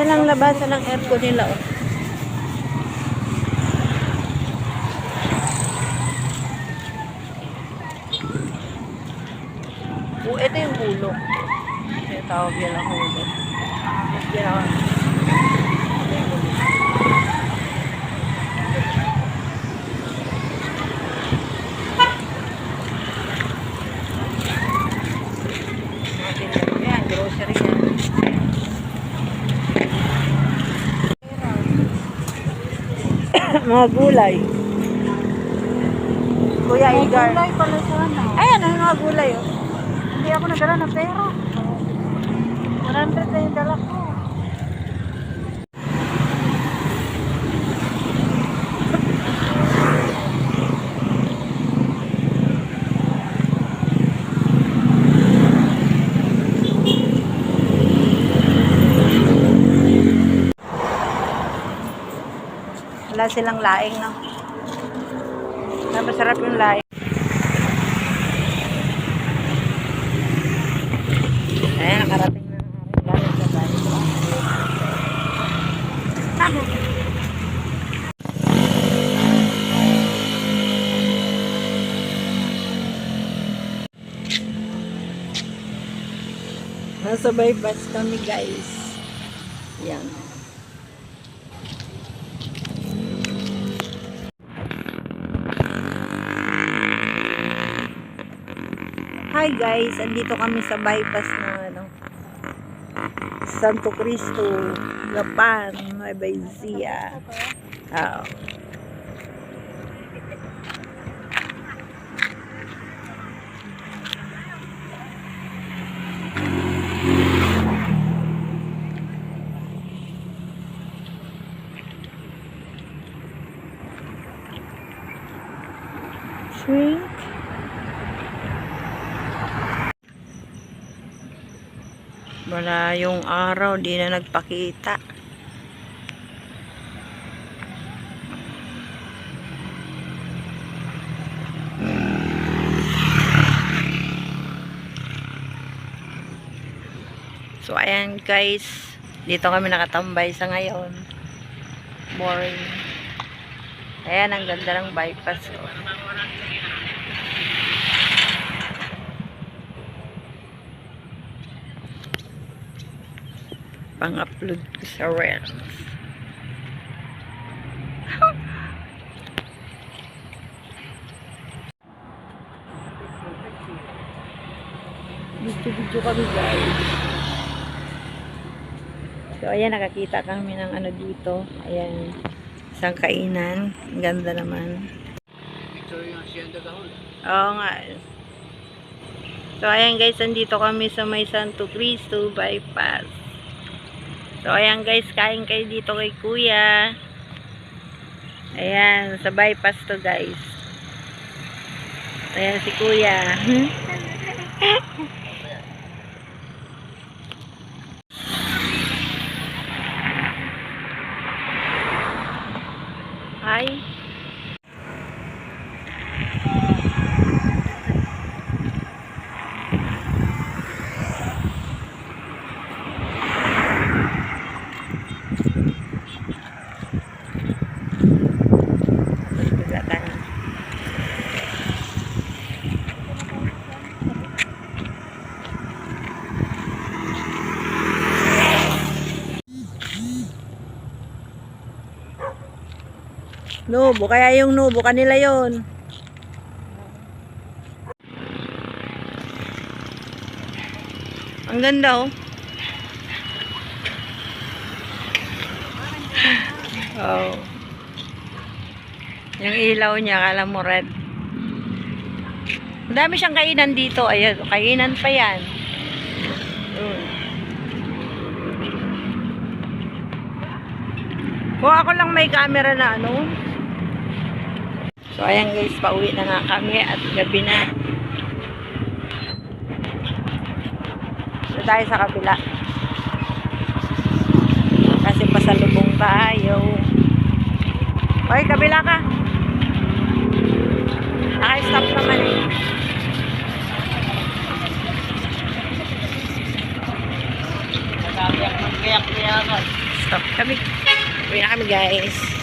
Sa lang labasan ng aircon nila, oh. Oh, ito yung hulog. Kaya tawag yan ang hulog. Yan ako. Yan, grocery yan. Mga gulay. Kuya Igar. May gulay pala sana. Ayan, ang mga gulay, oh. Hindi ako nagdala ng pera. 100 na yung dala ko. Wala silang laing, no? Masarap yung laing. Ayan, nakarating na galing sa bahay. Nasa bypass kami, guys. Yan. Hi guys, andito kami sa bypass ng Santo Cristo, Gapan, Nueva Ecija. Oh. Shrink. Wala yung araw, di na nagpakita. So ayan guys, dito kami nakatambay sa ngayon. Boring. Ayan, ang ganda ng bypass. Pang-upload ko sa Reels. Video kami guys. So ayan, nakakita kami ng ano dito. Ayan, isang kainan. Ang ganda naman. Oo nga. So ayan guys, andito kami sa may Santo Cristo bypass. So ayan guys, kain kayo dito kay kuya. Ayan, sa bypass to guys. Ayan si kuya. Hi. Nubo, kaya yung nubo kanila yon. Ang ganda, oh. Oh. Yung ilaw niya, kala mo red. Ang dami siyang kainan dito. Ayan, kainan pa yan. Kung ako lang may camera na ano. So ayan guys, pauwi na nga kami at gabi na. So tayo sa kabila. Kasi pasalubong tayo. Okay, kabila ka. Naka-stop naman eh. Nagkakiyak-kiyak-kiyakan. So, kami. Uwi na kami guys.